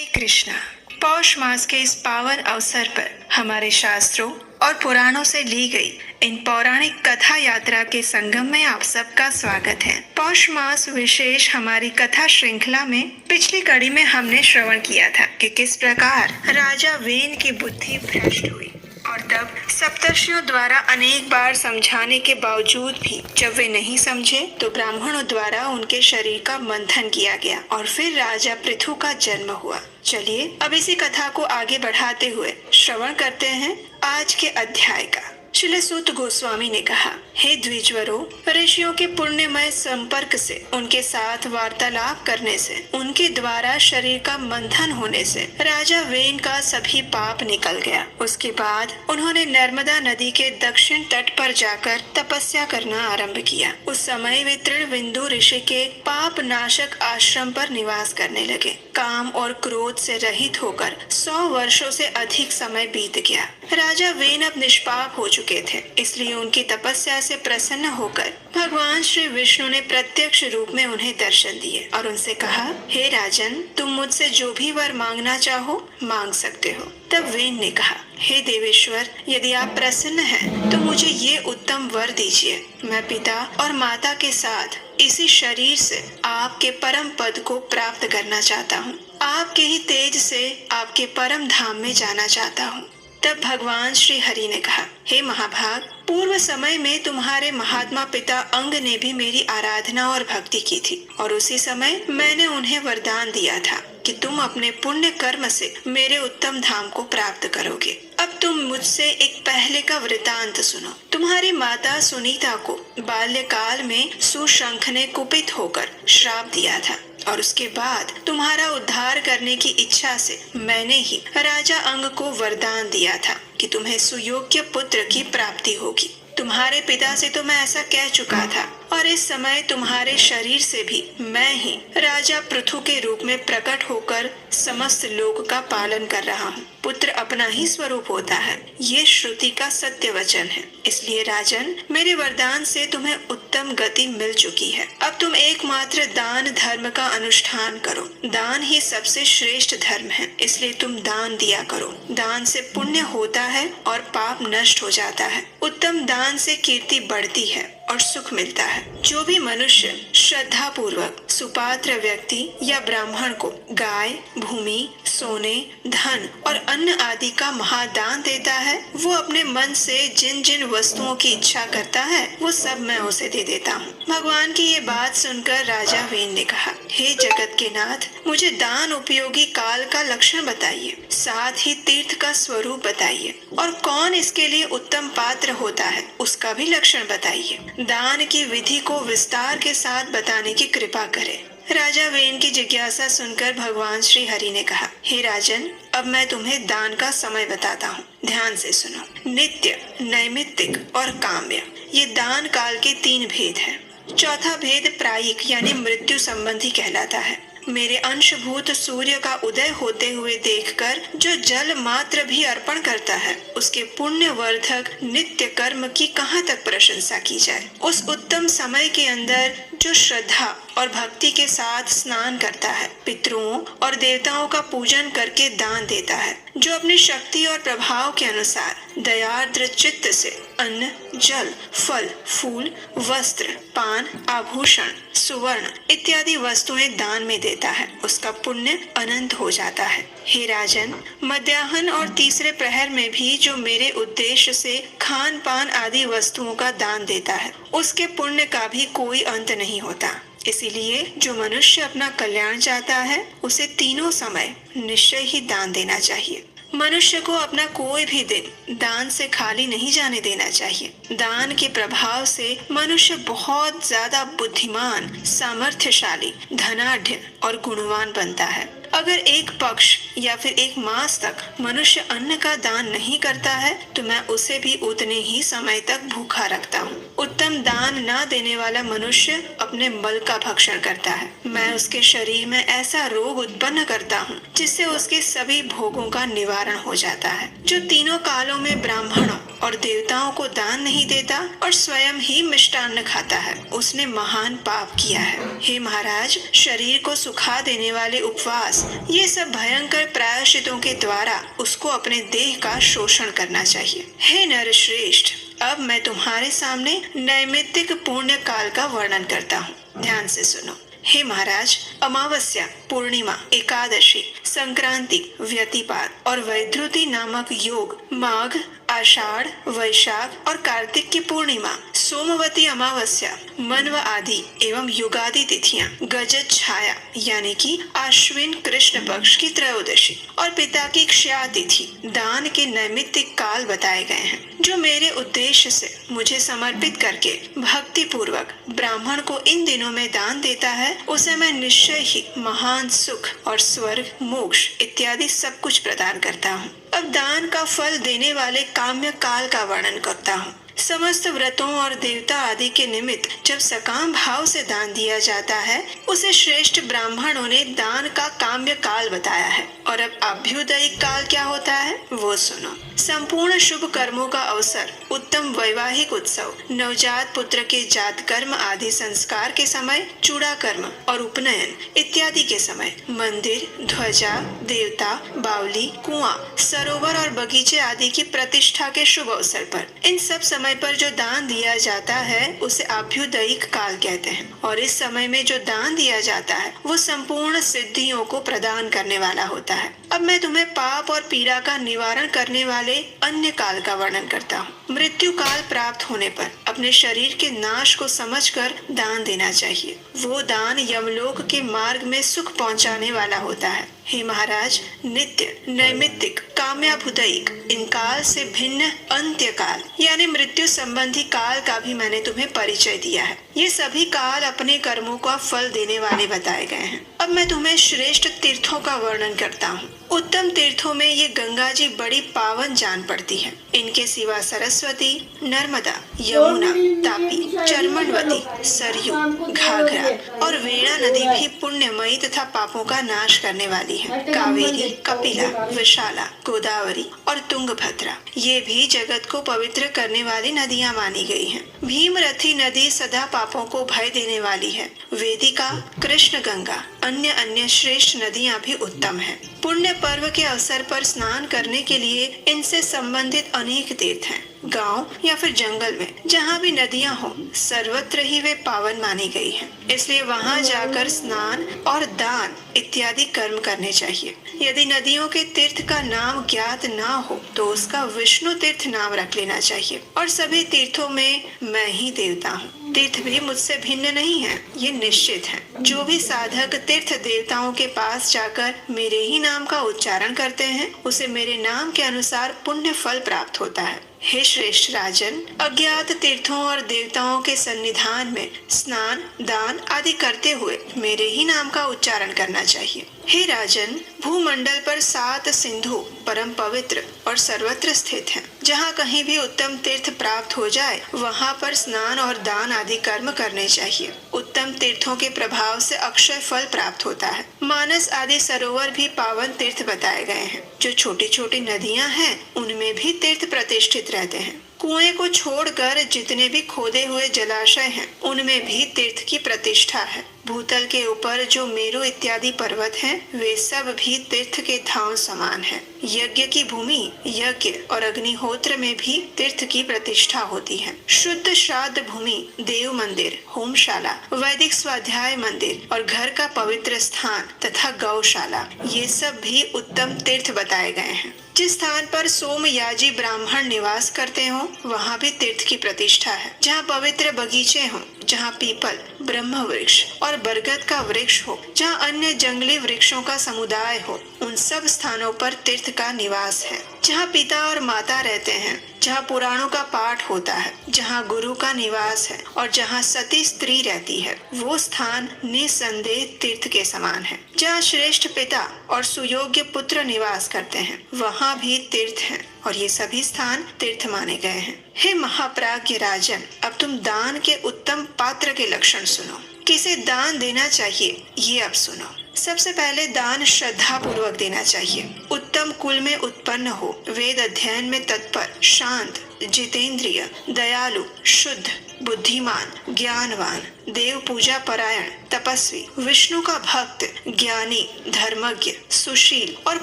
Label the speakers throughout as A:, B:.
A: हरे कृष्णा। पौष मास के इस पावन अवसर पर हमारे शास्त्रों और पुराणों से ली गई इन पौराणिक कथा यात्रा के संगम में आप सबका स्वागत है। पौष मास विशेष हमारी कथा श्रृंखला में पिछली कड़ी में हमने श्रवण किया था कि किस प्रकार राजा वेन की बुद्धि भ्रष्ट हुई और तब सप्तर्षियों द्वारा अनेक बार समझाने के बावजूद भी जब वे नहीं समझे तो ब्राह्मणों द्वारा उनके शरीर का मंथन किया गया और फिर राजा पृथु का जन्म हुआ। चलिए अब इसी कथा को आगे बढ़ाते हुए श्रवण करते हैं आज के अध्याय का। श्रील सूत गोस्वामी ने कहा, हे द्विजवरों, ऋषियों के पुण्यमय संपर्क से, उनके साथ वार्तालाप करने से, उनके द्वारा शरीर का मंथन होने से राजा वेन का सभी पाप निकल गया। उसके बाद उन्होंने नर्मदा नदी के दक्षिण तट पर जाकर तपस्या करना आरंभ किया। उस समय वे तृणबिंदु ऋषि के पाप नाशक आश्रम पर निवास करने लगे। काम और क्रोध से रहित होकर 100 वर्षों से अधिक समय बीत गया। राजा वेन अब निष्पाप हो चुके थे, इसलिए उनकी तपस्या से प्रसन्न होकर भगवान श्री विष्णु ने प्रत्यक्ष रूप में उन्हें दर्शन दिए और उनसे कहा, हे राजन, तुम मुझसे जो भी वर मांगना चाहो मांग सकते हो। तब वेन ने कहा, हे देवेश्वर, यदि आप प्रसन्न हैं तो मुझे ये उत्तम वर दीजिए। मैं पिता और माता के साथ इसी शरीर से आपके परम पद को प्राप्त करना चाहता हूँ। आपके ही तेज से आपके परम धाम में जाना चाहता हूँ। तब भगवान श्री हरि ने कहा, हे महाभाग, पूर्व समय में तुम्हारे महात्मा पिता अंग ने भी मेरी आराधना और भक्ति की थी और उसी समय मैंने उन्हें वरदान दिया था कि तुम अपने पुण्य कर्म से मेरे उत्तम धाम को प्राप्त करोगे। अब तुम मुझसे एक पहले का वृतांत सुनो। तुम्हारी माता सुनीता को बाल्यकाल में सुशंख ने कुपित होकर श्राप दिया था और उसके बाद तुम्हारा उद्धार करने की इच्छा से मैंने ही राजा अंग को वरदान दिया था कि तुम्हें सुयोग्य पुत्र की प्राप्ति होगी। तुम्हारे पिता से तो मैं ऐसा कह चुका था और इस समय तुम्हारे शरीर से भी मैं ही राजा पृथु के रूप में प्रकट होकर समस्त लोक का पालन कर रहा हूँ। पुत्र अपना ही स्वरूप होता है, ये श्रुति का सत्य वचन है। इसलिए राजन, मेरे वरदान से तुम्हें उत्तम गति मिल चुकी है। अब तुम एकमात्र दान धर्म का अनुष्ठान करो। दान ही सबसे श्रेष्ठ धर्म है, इसलिए तुम दान दिया करो। दान से पुण्य होता है और पाप नष्ट हो जाता है। उत्तम दान से कीर्ति बढ़ती है और सुख मिलता है। जो भी मनुष्य श्रद्धा पूर्वक सुपात्र व्यक्ति या ब्राह्मण को गाय, भूमि, सोने, धन और अन्न आदि का महादान देता है, वो अपने मन से जिन जिन वस्तुओं की इच्छा करता है वो सब मैं उसे दे देता हूँ। भगवान की ये बात सुनकर राजा वेन ने कहा, हे जगत के नाथ, मुझे दान उपयोगी काल का लक्षण बताइए, साथ ही तीर्थ का स्वरूप बताइए और कौन इसके लिए उत्तम पात्र होता है उसका भी लक्षण बताइए। दान की विधि को विस्तार के साथ बताने की कृपा करें। राजा वेन की जिज्ञासा सुनकर भगवान श्री हरि ने कहा, हे राजन, अब मैं तुम्हें दान का समय बताता हूँ, ध्यान से सुनो। नित्य, नैमित्तिक और काम्य, ये दान काल के 3 भेद हैं। चौथा भेद प्रायिक यानी मृत्यु संबंधी कहलाता है। मेरे अंशभूत सूर्य का उदय होते हुए देखकर जो जल मात्र भी अर्पण करता है, उसके पुण्य वर्धक नित्य कर्म की कहाँ तक प्रशंसा की जाए। उस उत्तम समय के अंदर जो श्रद्धा और भक्ति के साथ स्नान करता है, पितरों और देवताओं का पूजन करके दान देता है, जो अपनी शक्ति और प्रभाव के अनुसार दयार्द्र चित्त से अन्न, जल, फल, फूल, वस्त्र, पान, आभूषण, सुवर्ण इत्यादि वस्तुएं दान में देता है, उसका पुण्य अनंत हो जाता है। हे राजन, मध्याह्न और तीसरे प्रहर में भी जो मेरे उद्देश्य से खान पान आदि वस्तुओं का दान देता है, उसके पुण्य का भी कोई अंत नहीं होता। इसीलिए जो मनुष्य अपना कल्याण चाहता है, उसे तीनों समय निश्चय ही दान देना चाहिए। मनुष्य को अपना कोई भी दिन दान से खाली नहीं जाने देना चाहिए। दान के प्रभाव से मनुष्य बहुत ज्यादा बुद्धिमान, सामर्थ्यशाली, धनाढ्य और गुणवान बनता है। अगर एक पक्ष या फिर 1 मास तक मनुष्य अन्न का दान नहीं करता है तो मैं उसे भी उतने ही समय तक भूखा रखता हूँ। उत्तम दान न देने वाला मनुष्य अपने बल का भक्षण करता है। मैं उसके शरीर में ऐसा रोग उत्पन्न करता हूँ जिससे उसके सभी भोगों का निवारण हो जाता है। जो तीनों कालों में ब्राह्मणों और देवताओं को दान नहीं देता और स्वयं ही मिष्टान्न खाता है, उसने महान पाप किया है। हे महाराज, शरीर को सुखा देने वाले उपवास, ये सब भयंकर प्रायश्चितों के द्वारा उसको अपने देह का शोषण करना चाहिए। हे नरश्रेष्ठ, अब मैं तुम्हारे सामने नैमित्तिक पुण्य काल का वर्णन करता हूँ। ध्यान से सुनो। हे महाराज, अमावस्या, पूर्णिमा, एकादशी, संक्रांति, व्यतिपात और वैद्युति नामक योग, माघ, आषाढ़, वैशाख और कार्तिक की पूर्णिमा, सोमवती अमावस्या, मनव आदि एवं युगादि तिथियां, गजत छाया यानी कि आश्विन कृष्ण पक्ष की त्रयोदशी और पिता की क्षया तिथि दान के नैमित्तिक काल बताए गए हैं। जो मेरे उद्देश्य से मुझे समर्पित करके भक्ति पूर्वक ब्राह्मण को इन दिनों में दान देता है, उसे मैं निश्चय ही महान सुख और स्वर्ग, मोक्ष इत्यादि सब कुछ प्रदान करता हूँ। अब दान का फल देने वाले काम्य काल का वर्णन करता हूँ। समस्त व्रतों और देवता आदि के निमित्त जब सकाम भाव से दान दिया जाता है, उसे श्रेष्ठ ब्राह्मणों ने दान का काम्य काल बताया है। और अब अभ्युदयिक काल क्या होता है वो सुनो। संपूर्ण शुभ कर्मों का अवसर, उत्तम वैवाहिक उत्सव, नवजात पुत्र के जात कर्म आदि संस्कार के समय, चूड़ा कर्म और उपनयन इत्यादि के समय, मंदिर, ध्वजा, देवता, बावली, कुआं, सरोवर और बगीचे आदि की प्रतिष्ठा के शुभ अवसर पर, इन सब समय पर जो दान दिया जाता है उसे अभ्युदयिक काल कहते हैं। और इस समय में जो दान दिया जाता है वो संपूर्ण सिद्धियों को प्रदान करने वाला होता है। अब मैं तुम्हें पाप और पीड़ा का निवारण करने वाले अन्य काल का वर्णन करता हूँ। मृत्यु काल प्राप्त होने पर अपने शरीर के नाश को समझकर दान देना चाहिए। वो दान यमलोक के मार्ग में सुख पहुँचाने वाला होता है। हे महाराज, नित्य, नैमित्तिक, काम्याभुदयिक इन काल से भिन्न अंत्य काल यानी मृत्यु संबंधी काल का भी मैंने तुम्हें परिचय दिया है। ये सभी काल अपने कर्मों का फल देने वाले बताए गए हैं। अब मैं तुम्हें श्रेष्ठ तीर्थों का वर्णन करता हूँ। उत्तम तीर्थों में ये गंगा जी बड़ी पावन जान पड़ती है। इनके सिवा सरस्वती, नर्मदा, यमुना, तापी, चर्मणवती, सरयू, घाघरा और वेणा नदी भी पुण्यमयी तथा पापों का नाश करने वाली है। कावेरी, कपिला, विशाला, गोदावरी और तुंगभद्रा ये भी जगत को पवित्र करने वाली नदियां मानी गई हैं। भीमरथी नदी सदा पापों को भय देने वाली है। वेदिका, कृष्ण गंगा, अन्य श्रेष्ठ नदियां भी उत्तम है। पुण्य पर्व के अवसर पर स्नान करने के लिए इनसे संबंधित अनेक तीर्थ हैं। गांव या फिर जंगल में जहाँ भी नदियाँ हो, सर्वत्र ही वे पावन मानी गई हैं। इसलिए वहाँ जाकर स्नान और दान इत्यादि कर्म करने चाहिए। यदि नदियों के तीर्थ का नाम ज्ञात ना हो तो उसका विष्णु तीर्थ नाम रख लेना चाहिए। और सभी तीर्थों में मैं ही देवता हूँ। तीर्थ भी मुझसे भिन्न नहीं है, ये निश्चित है। जो भी साधक तीर्थ देवताओं के पास जाकर मेरे ही नाम का उच्चारण करते हैं, उसे मेरे नाम के अनुसार पुण्य फल प्राप्त होता है। हे श्रेष्ठ राजन, अज्ञात तीर्थों और देवताओं के सन्निधान में स्नान, दान आदि करते हुए मेरे ही नाम का उच्चारण करना चाहिए। हे राजन, भूमंडल पर 7 सिंधु परम पवित्र और सर्वत्र स्थित हैं। जहाँ कहीं भी उत्तम तीर्थ प्राप्त हो जाए वहाँ पर स्नान और दान आदि कर्म करने चाहिए। उत्तम तीर्थों के प्रभाव से अक्षय फल प्राप्त होता है। मानस आदि सरोवर भी पावन तीर्थ बताए गए हैं। जो छोटी छोटी नदियाँ हैं उनमें भी तीर्थ प्रतिष्ठित रहते हैं। कुएं को छोड़कर जितने भी खोदे हुए जलाशय हैं उनमें भी तीर्थ की प्रतिष्ठा है। भूतल के ऊपर जो मेरु इत्यादि पर्वत हैं, वे सब भी तीर्थ के धाम समान हैं। यज्ञ की भूमि, यज्ञ और अग्निहोत्र में भी तीर्थ की प्रतिष्ठा होती है। शुद्ध श्राद्ध भूमि, देव मंदिर, होमशाला, वैदिक स्वाध्याय मंदिर और घर का पवित्र स्थान तथा गौशाला, ये सब भी उत्तम तीर्थ बताए गए हैं। जिस स्थान पर सोमयाजी ब्राह्मण निवास करते हो वहाँ भी तीर्थ की प्रतिष्ठा है। जहाँ पवित्र बगीचे हों, जहाँ पीपल, ब्रह्म वृक्ष और बरगद का वृक्ष हो, जहाँ अन्य जंगली वृक्षों का समुदाय हो, उन सब स्थानों पर तीर्थ का निवास है। जहाँ पिता और माता रहते हैं, जहाँ पुराणों का पाठ होता है, जहाँ गुरु का निवास है और जहाँ सती स्त्री रहती है, वो स्थान निसंदेह तीर्थ के समान है। जहाँ श्रेष्ठ पिता और सुयोग्य पुत्र निवास करते हैं, वहाँ भी तीर्थ है और ये सभी स्थान तीर्थ माने गए हैं। हे महाप्राज्ञ राजन, अब तुम दान के उत्तम पात्र के लक्षण सुनो। किसे दान देना चाहिए ये अब सुनो। सबसे पहले दान श्रद्धा पूर्वक देना चाहिए। उत्तम कुल में उत्पन्न हो, वेद अध्ययन में तत्पर, शांत, जितेंद्रिय, दयालु, शुद्ध, बुद्धिमान, ज्ञानवान, देव पूजा परायण, तपस्वी, विष्णु का भक्त, ज्ञानी, धर्मज्ञ, सुशील और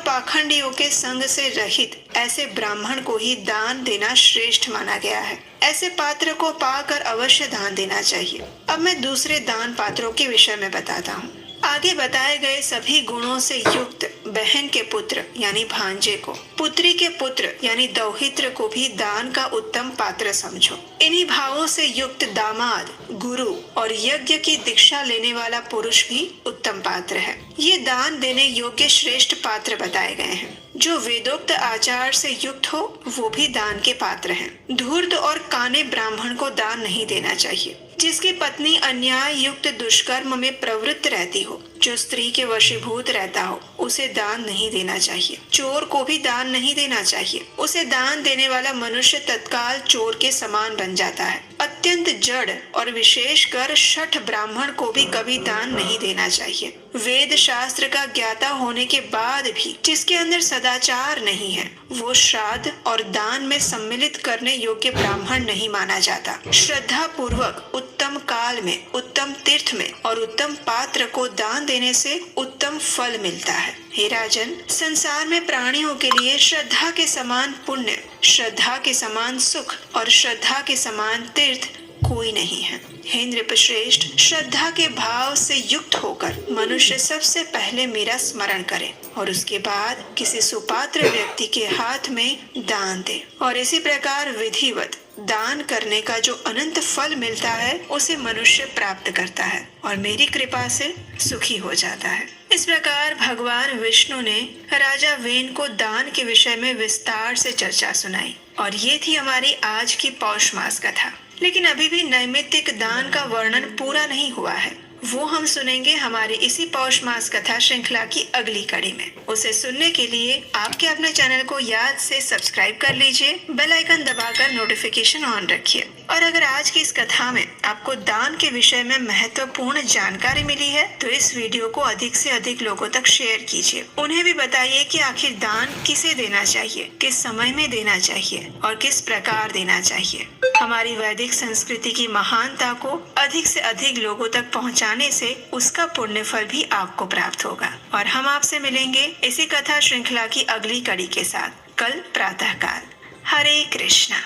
A: पाखंडियों के संग से रहित ऐसे ब्राह्मण को ही दान देना श्रेष्ठ माना गया है। ऐसे पात्र को पाकर अवश्य दान देना चाहिए। अब मैं दूसरे दान पात्रों के विषय में बताता हूँ। आगे बताए गए सभी गुणों से युक्त बहन के पुत्र यानी भांजे को, पुत्री के पुत्र यानी दौहित्र को भी दान का उत्तम पात्र समझो। इन्हीं भावों से युक्त दामाद, गुरु और यज्ञ की दीक्षा लेने वाला पुरुष भी उत्तम पात्र है। ये दान देने योग्य श्रेष्ठ पात्र बताए गए हैं। जो वेदोक्त आचार से युक्त हो वो भी दान के पात्र हैं। धूर्त और काने ब्राह्मण को दान नहीं देना चाहिए। जिसकी पत्नी अन्याय युक्त दुष्कर्म में प्रवृत्त रहती हो, जो स्त्री के वशीभूत रहता हो, उसे दान नहीं देना चाहिए। चोर को भी दान नहीं देना चाहिए। उसे दान देने वाला मनुष्य तत्काल चोर के समान बन जाता है। अत्यंत जड़ और विशेषकर शठ ब्राह्मण को भी कभी दान नहीं देना चाहिए। वेद शास्त्र का ज्ञाता होने के बाद भी जिसके अंदर सदाचार नहीं है, वो श्राद्ध और दान में सम्मिलित करने योग्य ब्राह्मण नहीं माना जाता। श्रद्धा पूर्वक उत्तम काल में, उत्तम तीर्थ में और उत्तम पात्र को दान देने से उत्तम फल मिलता है। हे राजन, संसार में प्राणियों के लिए श्रद्धा के समान पुण्य, श्रद्धा के समान सुख और श्रद्धा के समान तीर्थ कोई नहीं है। हे नृपश्रेष्ठ, श्रद्धा के भाव से युक्त होकर मनुष्य सबसे पहले मेरा स्मरण करे और उसके बाद किसी सुपात्र व्यक्ति के हाथ में दान दे, और इसी प्रकार विधिवत दान करने का जो अनंत फल मिलता है उसे मनुष्य प्राप्त करता है और मेरी कृपा से सुखी हो जाता है। इस प्रकार भगवान विष्णु ने राजा वेन को दान के विषय में विस्तार से चर्चा सुनाई और ये थी हमारी आज की पौष मास कथा। लेकिन अभी भी नैमित्तिक दान का वर्णन पूरा नहीं हुआ है। वो हम सुनेंगे हमारी इसी पौष मास कथा श्रृंखला की अगली कड़ी में। उसे सुनने के लिए आपके अपने चैनल को याद से सब्सक्राइब कर लीजिए, बेल आइकन दबाकर नोटिफिकेशन ऑन रखिए। और अगर आज की इस कथा में आपको दान के विषय में महत्वपूर्ण जानकारी मिली है तो इस वीडियो को अधिक से अधिक लोगों तक शेयर कीजिए। उन्हें भी बताइए कि आखिर दान किसे देना चाहिए, किस समय में देना चाहिए और किस प्रकार देना चाहिए। हमारी वैदिक संस्कृति की महानता को अधिक से अधिक लोगों तक पहुंचाने से उसका पुण्य फल भी आपको प्राप्त होगा। और हम आपसे मिलेंगे इसी कथा श्रृंखला की अगली कड़ी के साथ कल प्रातः काल। हरे कृष्णा।